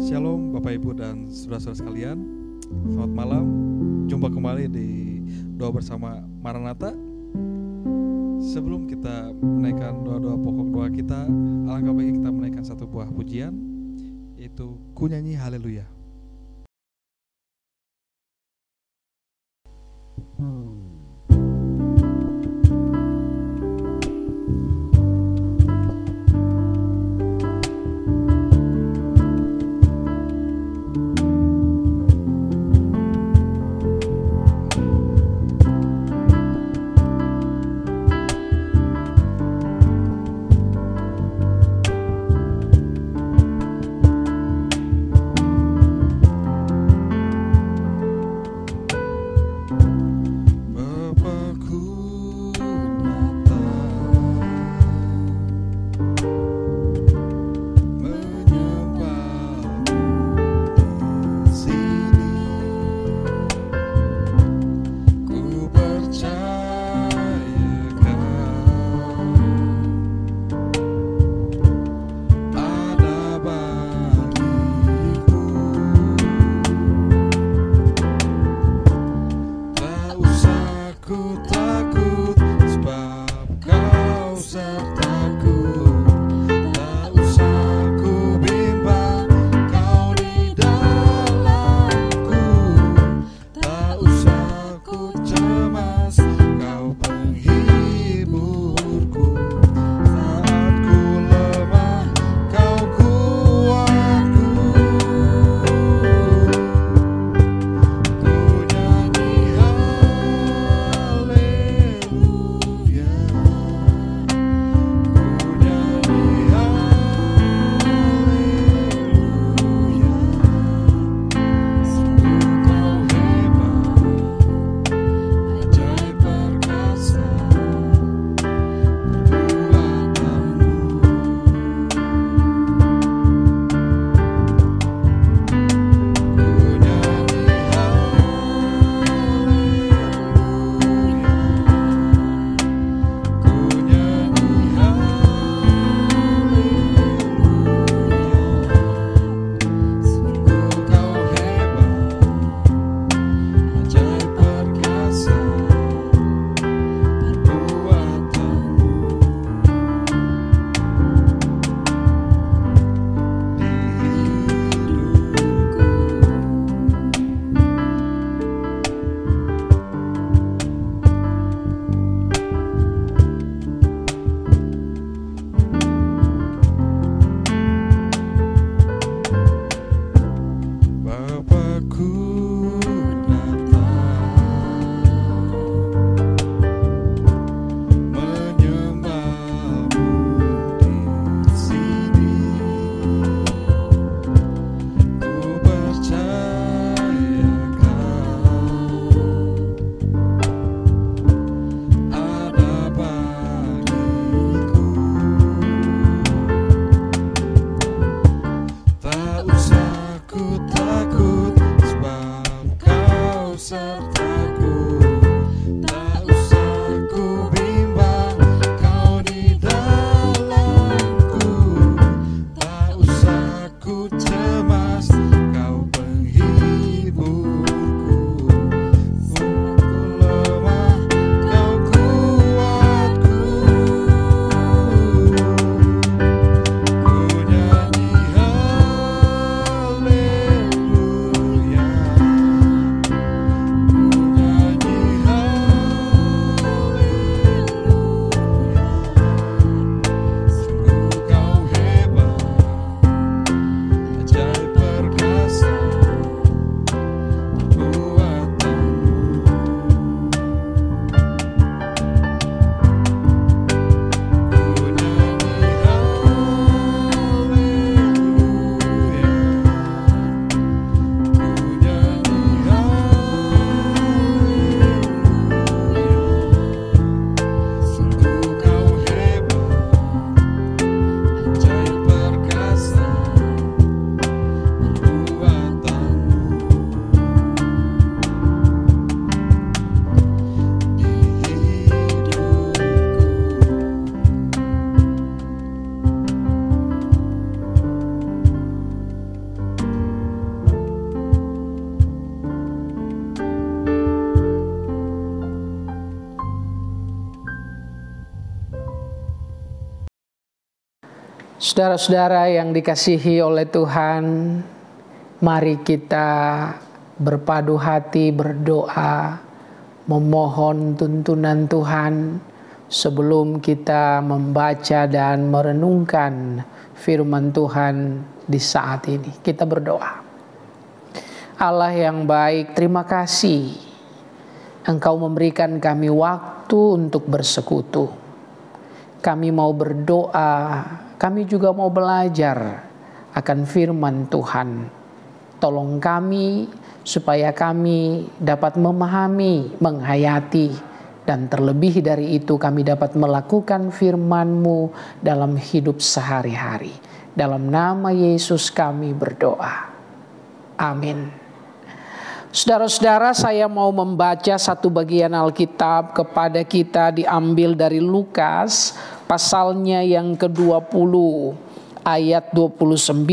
Shalom Bapak Ibu dan saudara-saudara sekalian. Selamat malam. Jumpa kembali di Doa Bersama Maranatha. Sebelum kita menaikkan doa-doa pokok doa kita, alangkah baiknya kita menaikkan satu buah pujian, yaitu Ku Nyanyi Haleluya. Saudara-saudara yang dikasihi oleh Tuhan, mari kita berpadu hati berdoa, memohon tuntunan Tuhan sebelum kita membaca dan merenungkan firman Tuhan di saat ini. Kita berdoa. Allah yang baik, terima kasih Engkau memberikan kami waktu untuk bersekutu. Kami mau berdoa, kami juga mau belajar akan firman Tuhan. Tolong kami supaya kami dapat memahami, menghayati, dan terlebih dari itu kami dapat melakukan firman-Mu dalam hidup sehari-hari. Dalam nama Yesus kami berdoa. Amin. Saudara-saudara, saya mau membaca satu bagian Alkitab kepada kita, diambil dari Lukas pasalnya yang ke-20 ayat 29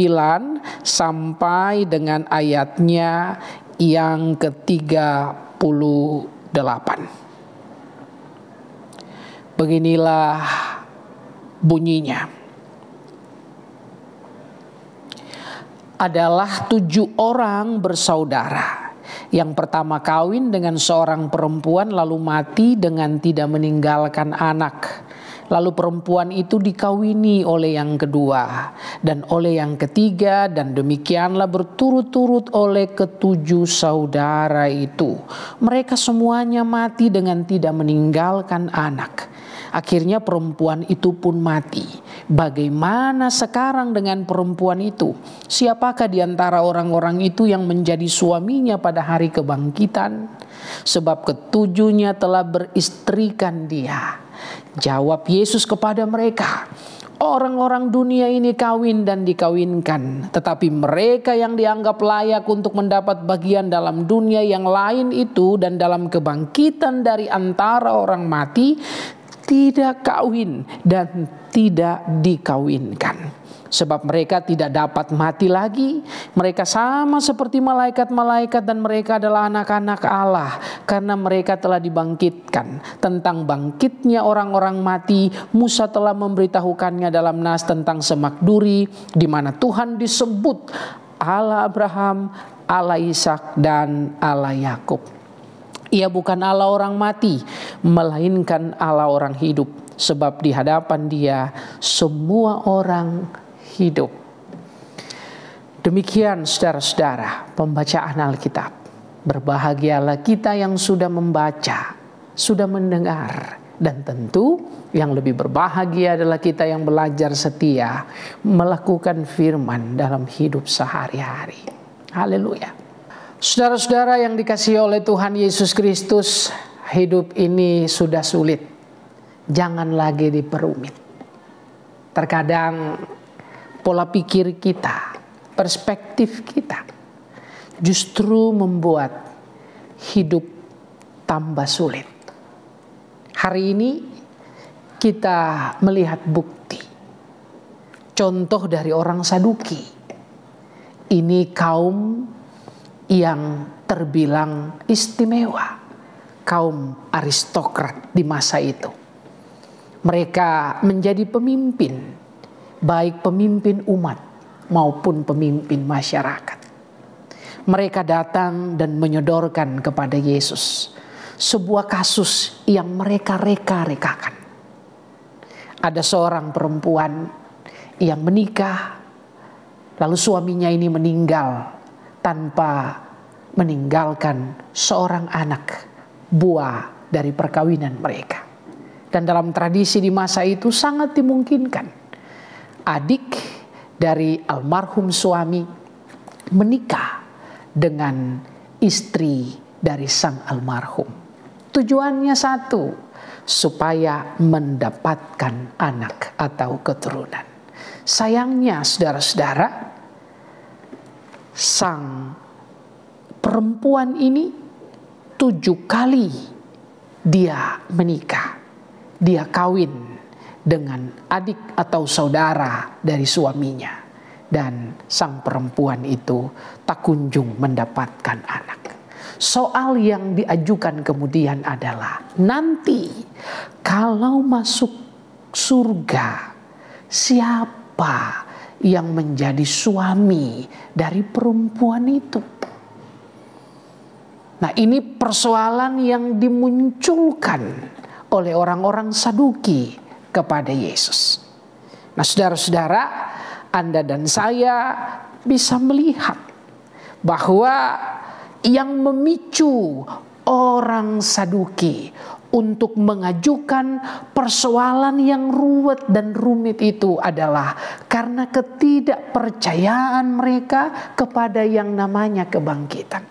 sampai dengan ayatnya yang ke-38. Beginilah bunyinya. Adalah 7 orang bersaudara. Yang pertama kawin dengan seorang perempuan lalu mati dengan tidak meninggalkan anak. Lalu perempuan itu dikawini oleh yang kedua dan oleh yang ketiga, dan demikianlah berturut-turut oleh ke-7 saudara itu. Mereka semuanya mati dengan tidak meninggalkan anak. Akhirnya perempuan itu pun mati. Bagaimana sekarang dengan perempuan itu? Siapakah di antara orang-orang itu yang menjadi suaminya pada hari kebangkitan? Sebab ketujuhnya telah beristrikan dia. Jawab Yesus kepada mereka, orang-orang dunia ini kawin dan dikawinkan, tetapi mereka yang dianggap layak untuk mendapat bagian dalam dunia yang lain itu dan dalam kebangkitan dari antara orang mati, tidak kawin dan tidak dikawinkan. Sebab mereka tidak dapat mati lagi. Mereka sama seperti malaikat-malaikat dan mereka adalah anak-anak Allah. Karena mereka telah dibangkitkan. Tentang bangkitnya orang-orang mati, Musa telah memberitahukannya dalam nas tentang semak duri, di mana Tuhan disebut Allah Abraham, Allah Ishak, dan Allah Yakub. Ia bukan Allah orang mati, melainkan Allah orang hidup. Sebab di hadapan Dia semua orang hidup. Demikian saudara-saudara pembacaan Alkitab. Berbahagialah kita yang sudah membaca, sudah mendengar. Dan tentu yang lebih berbahagia adalah kita yang belajar setia melakukan firman dalam hidup sehari-hari. Haleluya. Saudara-saudara yang dikasihi oleh Tuhan Yesus Kristus, hidup ini sudah sulit. Jangan lagi diperumit. Terkadang pola pikir kita, perspektif kita justru membuat hidup tambah sulit. Hari ini kita melihat bukti. Contoh dari orang Saduki. Ini kaum yang terbilang istimewa, kaum aristokrat di masa itu. Mereka menjadi pemimpin, baik pemimpin umat maupun pemimpin masyarakat. Mereka datang dan menyodorkan kepada Yesus sebuah kasus yang mereka reka-rekakan. Ada seorang perempuan yang menikah, lalu suaminya ini meninggal tanpa meninggalkan seorang anak buah dari perkawinan mereka. Dan dalam tradisi di masa itu sangat dimungkinkan adik dari almarhum suami menikah dengan istri dari sang almarhum. Tujuannya satu, supaya mendapatkan anak atau keturunan. Sayangnya saudara-saudara, sang perempuan ini 7 kali dia menikah. Dia kawin dengan adik atau saudara dari suaminya. Dan sang perempuan itu tak kunjung mendapatkan anak. Soal yang diajukan kemudian adalah, nanti kalau masuk surga, siapa siapa yang menjadi suami dari perempuan itu. Nah, ini persoalan yang dimunculkan oleh orang-orang Saduki kepada Yesus. Nah, saudara-saudara, Anda dan saya bisa melihat bahwa yang memicu orang Saduki untuk mengajukan persoalan yang ruwet dan rumit itu adalah karena ketidakpercayaan mereka kepada yang namanya kebangkitan.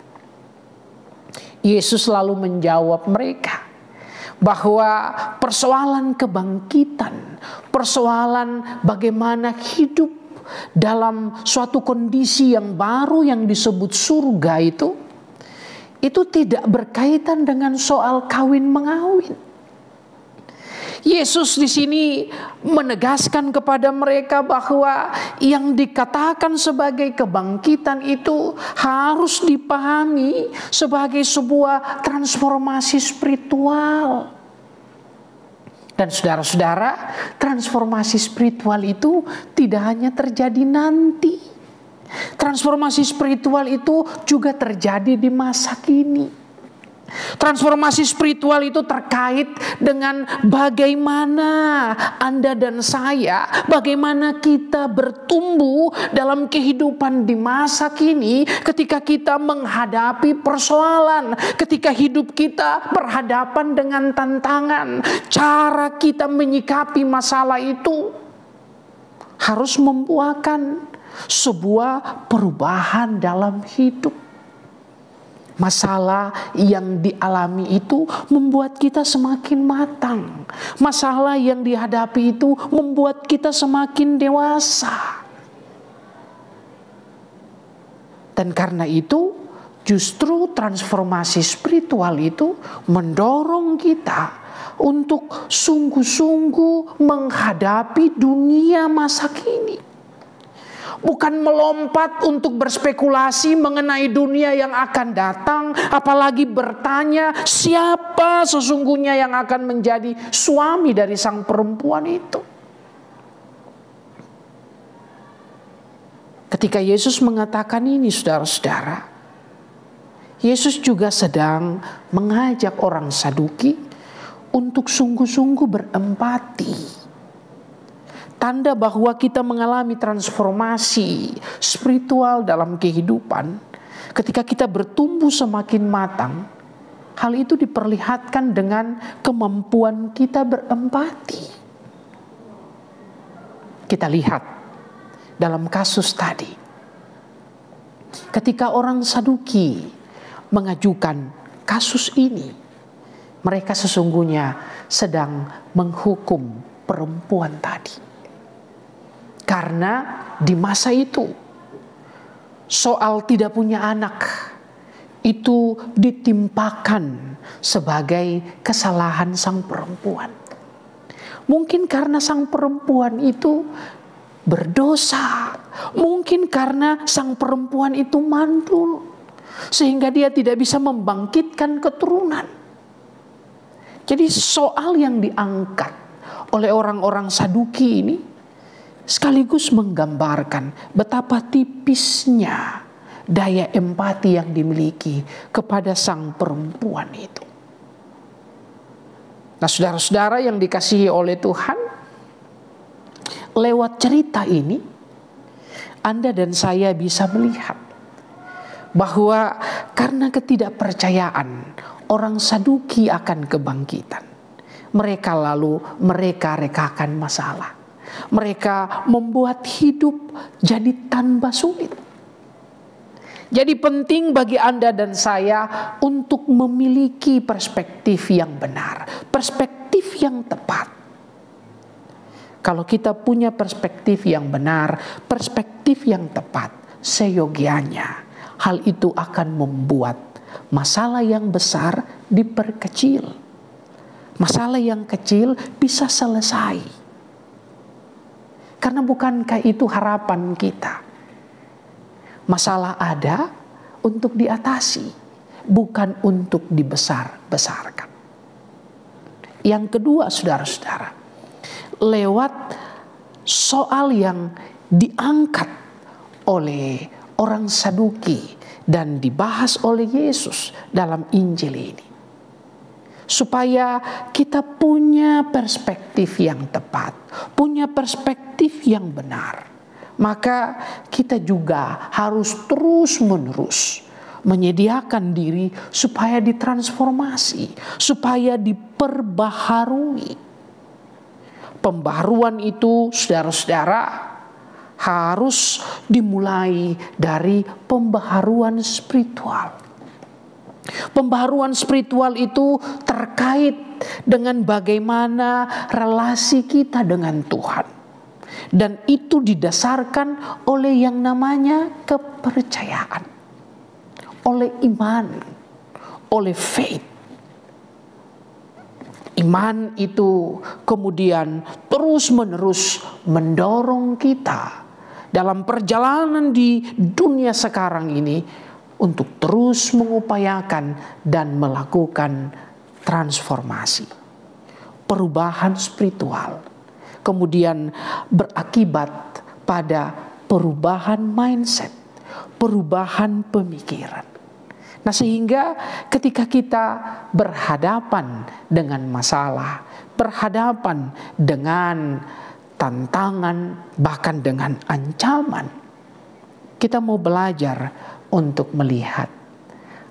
Yesus lalu menjawab mereka bahwa persoalan kebangkitan, persoalan bagaimana hidup dalam suatu kondisi yang baru yang disebut surga itu tidak berkaitan dengan soal kawin mengawin. Yesus di sini menegaskan kepada mereka bahwa yang dikatakan sebagai kebangkitan itu harus dipahami sebagai sebuah transformasi spiritual. Dan saudara-saudara, transformasi spiritual itu tidak hanya terjadi nanti. Transformasi spiritual itu juga terjadi di masa kini. Transformasi spiritual itu terkait dengan bagaimana Anda dan saya, bagaimana kita bertumbuh dalam kehidupan di masa kini ketika kita menghadapi persoalan, ketika hidup kita berhadapan dengan tantangan. Cara kita menyikapi masalah itu harus membuahkan sebuah perubahan dalam hidup. Masalah yang dialami itu membuat kita semakin matang. Masalah yang dihadapi itu membuat kita semakin dewasa. Dan karena itu, justru transformasi spiritual itu mendorong kita untuk sungguh-sungguh menghadapi dunia masa kini. Bukan melompat untuk berspekulasi mengenai dunia yang akan datang, apalagi bertanya siapa sesungguhnya yang akan menjadi suami dari sang perempuan itu. Ketika Yesus mengatakan ini, saudara-saudara, Yesus juga sedang mengajak orang Saduki untuk sungguh-sungguh berempati. Tanda bahwa kita mengalami transformasi spiritual dalam kehidupan, ketika kita bertumbuh semakin matang, hal itu diperlihatkan dengan kemampuan kita berempati. Kita lihat dalam kasus tadi, ketika orang Saduki mengajukan kasus ini, mereka sesungguhnya sedang menghukum perempuan tadi. Karena di masa itu soal tidak punya anak itu ditimpakan sebagai kesalahan sang perempuan. Mungkin karena sang perempuan itu berdosa, mungkin karena sang perempuan itu mandul sehingga dia tidak bisa membangkitkan keturunan. Jadi soal yang diangkat oleh orang-orang Saduki ini sekaligus menggambarkan betapa tipisnya daya empati yang dimiliki kepada sang perempuan itu. Nah, saudara-saudara yang dikasihi oleh Tuhan, lewat cerita ini Anda dan saya bisa melihat bahwa karena ketidakpercayaan orang Saduki akan kebangkitan, mereka rekakan masalah. Mereka membuat hidup jadi tambah sulit. Jadi penting bagi Anda dan saya untuk memiliki perspektif yang benar, perspektif yang tepat. Kalau kita punya perspektif yang benar, perspektif yang tepat, seyogianya hal itu akan membuat masalah yang besar diperkecil. Masalah yang kecil bisa selesai. Karena bukankah itu harapan kita? Masalah ada untuk diatasi, bukan untuk dibesar-besarkan. Yang kedua, saudara-saudara, lewat soal yang diangkat oleh orang Saduki dan dibahas oleh Yesus dalam Injil ini. Supaya kita punya perspektif yang tepat, punya perspektif yang benar. Maka kita juga harus terus-menerus menyediakan diri supaya ditransformasi, supaya diperbaharui. Pembaharuan itu, saudara-saudara, harus dimulai dari pembaharuan spiritual. Pembaharuan spiritual itu terkait dengan bagaimana relasi kita dengan Tuhan. Dan itu didasarkan oleh yang namanya kepercayaan, oleh iman, oleh faith. Iman itu kemudian terus-menerus mendorong kita dalam perjalanan di dunia sekarang ini untuk terus mengupayakan dan melakukan transformasi, perubahan spiritual, kemudian berakibat pada perubahan mindset, perubahan pemikiran. Nah, sehingga ketika kita berhadapan dengan masalah, berhadapan dengan tantangan, bahkan dengan ancaman, kita mau belajar untuk melihat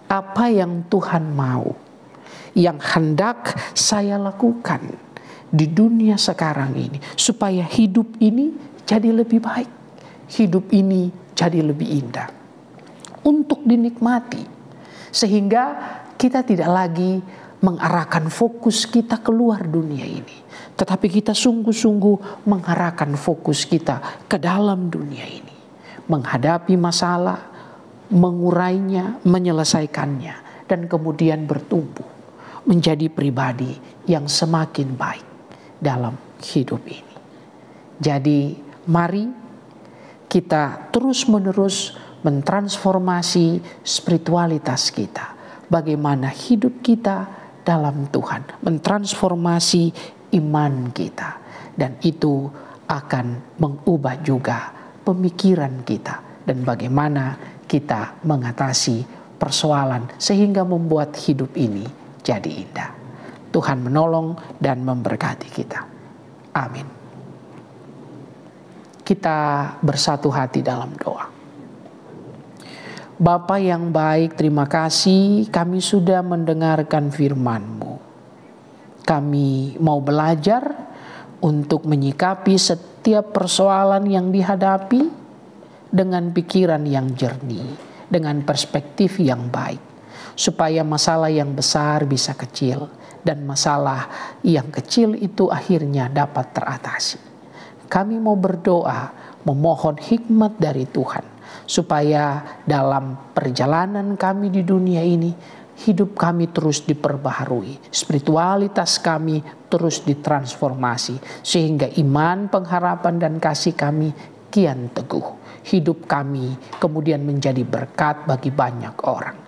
apa yang Tuhan mau, yang hendak saya lakukan di dunia sekarang ini, supaya hidup ini jadi lebih baik, hidup ini jadi lebih indah, untuk dinikmati, sehingga kita tidak lagi mengarahkan fokus kita keluar dunia ini, tetapi kita sungguh-sungguh mengarahkan fokus kita ke dalam dunia ini, menghadapi masalah, mengurainya, menyelesaikannya, dan kemudian bertumbuh menjadi pribadi yang semakin baik dalam hidup ini. Jadi mari kita terus-menerus mentransformasi spiritualitas kita. Bagaimana hidup kita dalam Tuhan, mentransformasi iman kita, dan itu akan mengubah juga pemikiran kita, dan bagaimana kita mengatasi persoalan sehingga membuat hidup ini jadi indah. Tuhan menolong dan memberkati kita. Amin. Kita bersatu hati dalam doa. Bapa yang baik, terima kasih kami sudah mendengarkan firman-Mu. Kami mau belajar untuk menyikapi setiap persoalan yang dihadapi dengan pikiran yang jernih, dengan perspektif yang baik, supaya masalah yang besar bisa kecil, dan masalah yang kecil itu akhirnya dapat teratasi. Kami mau berdoa, memohon hikmat dari Tuhan, supaya dalam perjalanan kami di dunia ini, hidup kami terus diperbaharui, spiritualitas kami terus ditransformasi, sehingga iman, pengharapan, dan kasih kami kian teguh. Hidup kami kemudian menjadi berkat bagi banyak orang.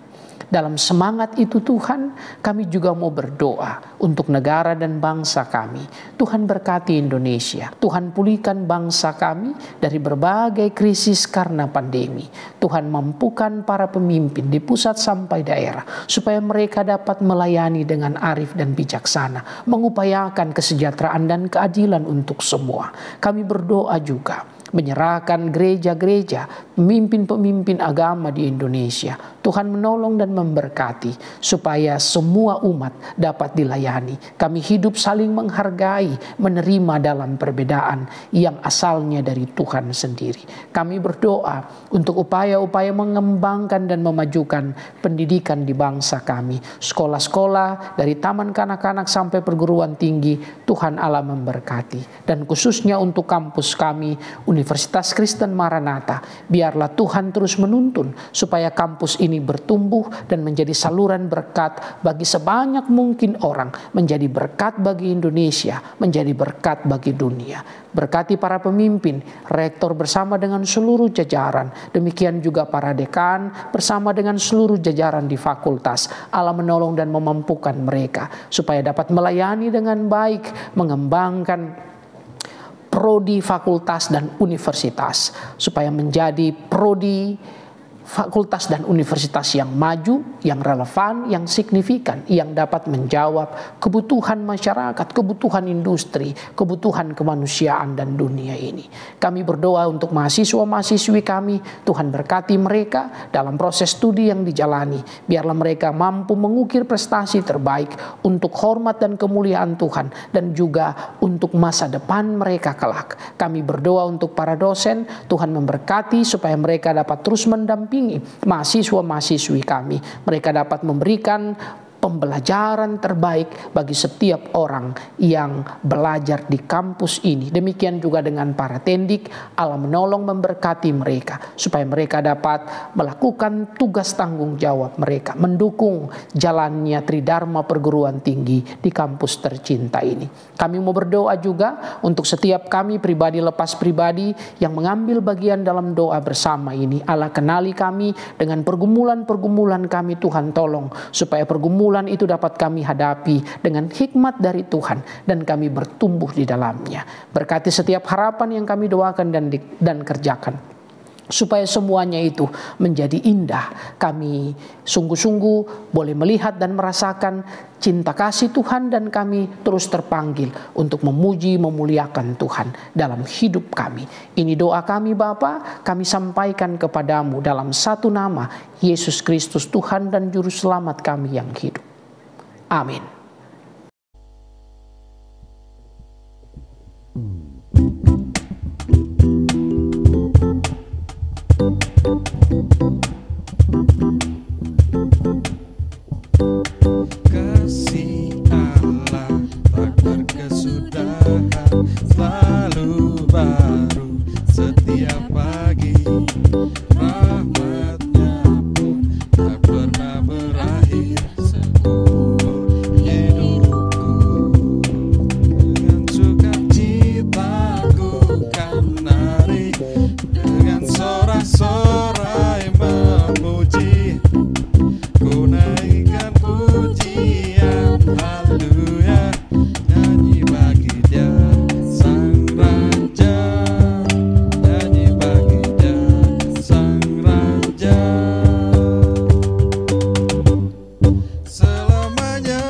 Dalam semangat itu Tuhan, kami juga mau berdoa untuk negara dan bangsa kami. Tuhan berkati Indonesia. Tuhan pulihkan bangsa kami dari berbagai krisis karena pandemi. Tuhan mampukan para pemimpin di pusat sampai daerah, supaya mereka dapat melayani dengan arif dan bijaksana, mengupayakan kesejahteraan dan keadilan untuk semua. Kami berdoa juga menyerahkan gereja-gereja, pemimpin-pemimpin agama di Indonesia. Tuhan menolong dan memberkati supaya semua umat dapat dilayani. Kami hidup saling menghargai, menerima dalam perbedaan yang asalnya dari Tuhan sendiri. Kami berdoa untuk upaya-upaya mengembangkan dan memajukan pendidikan di bangsa kami. Sekolah-sekolah dari taman kanak-kanak sampai perguruan tinggi, Tuhan Allah memberkati. Dan khususnya untuk kampus kami, Universitas Kristen Maranatha, biarlah Tuhan terus menuntun supaya kampus ini bertumbuh dan menjadi saluran berkat bagi sebanyak mungkin orang, menjadi berkat bagi Indonesia, menjadi berkat bagi dunia. Berkati para pemimpin, rektor bersama dengan seluruh jajaran, demikian juga para dekan bersama dengan seluruh jajaran di fakultas. Allah menolong dan memampukan mereka supaya dapat melayani dengan baik, mengembangkan prodi, fakultas, dan universitas, supaya menjadi prodi, fakultas dan universitas yang maju, yang relevan, yang signifikan, yang dapat menjawab kebutuhan masyarakat, kebutuhan industri, kebutuhan kemanusiaan dan dunia ini. Kami berdoa untuk mahasiswa-mahasiswi kami, Tuhan berkati mereka dalam proses studi yang dijalani. Biarlah mereka mampu mengukir prestasi terbaik untuk hormat dan kemuliaan Tuhan, dan juga untuk masa depan mereka kelak. Kami berdoa untuk para dosen, Tuhan memberkati supaya mereka dapat terus mendampingi mahasiswa-mahasiswi kami. Mereka dapat memberikan pembelajaran terbaik bagi setiap orang yang belajar di kampus ini. Demikian juga dengan para tendik, Allah menolong memberkati mereka supaya mereka dapat melakukan tugas tanggung jawab mereka, mendukung jalannya Tridharma Perguruan Tinggi di kampus tercinta ini. Kami mau berdoa juga untuk setiap kami pribadi lepas pribadi yang mengambil bagian dalam doa bersama ini. Allah kenali kami dengan pergumulan-pergumulan kami, Tuhan tolong supaya pergumulan itu dapat kami hadapi dengan hikmat dari Tuhan dan kami bertumbuh di dalamnya. Berkati setiap harapan yang kami doakan dan kerjakan, supaya semuanya itu menjadi indah. Kami sungguh-sungguh boleh melihat dan merasakan cinta kasih Tuhan, dan kami terus terpanggil untuk memuji, memuliakan Tuhan dalam hidup kami. Ini doa kami Bapa, kami sampaikan kepadamu dalam satu nama, Yesus Kristus Tuhan dan Juru Selamat kami yang hidup. Amin. Kasih Allah tak berkesudahan, selalu baru setiap pagi. Rahmat-Nya pun tak pernah berakhir seumur hidupku. Dengan sukacitaku kan menari, dengan sorak-sorai memuji. Ku naikkan pujian, haleluya, nyanyi bagi Dia Sang Raja, nyanyi bagi Dia Sang Raja. Selamanya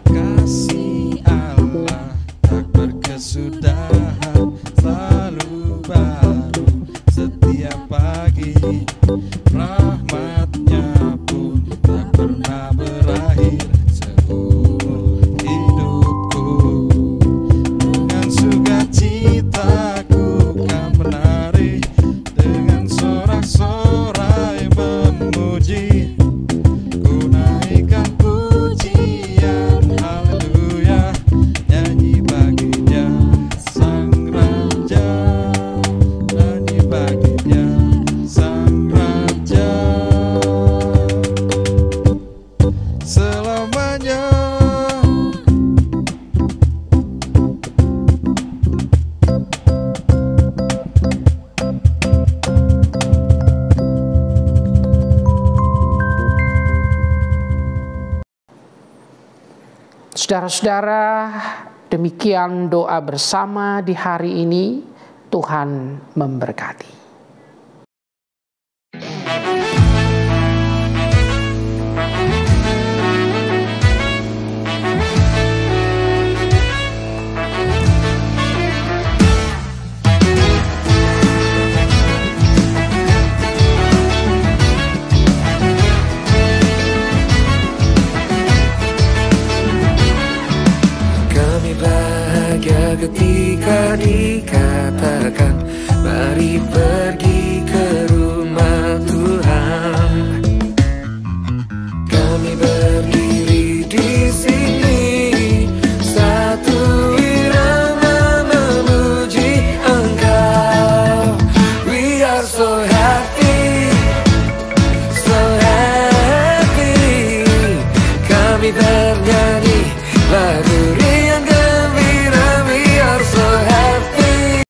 kasih Allah tak berkesudahan, selalu baru setiap pagi. Rahmat-Nya pun tak pernah berakhir seumur hidupku. Dengan sukacitaku kan menari, dengan sorak-sorai memuji. Ku naikkan pujian, haleluya, nyanyi bagi Dia Sang Raja, nyanyi bagi Dia Sang Raja. Selamanya Saudara-saudara, demikian doa bersama di hari ini. Tuhan memberkati. Ketika dikatakan mari pergi ke rumah Tuhan, kami berdiri di sini satu irama memuji Engkau. We are so happy, so happy. Kami bernyanyi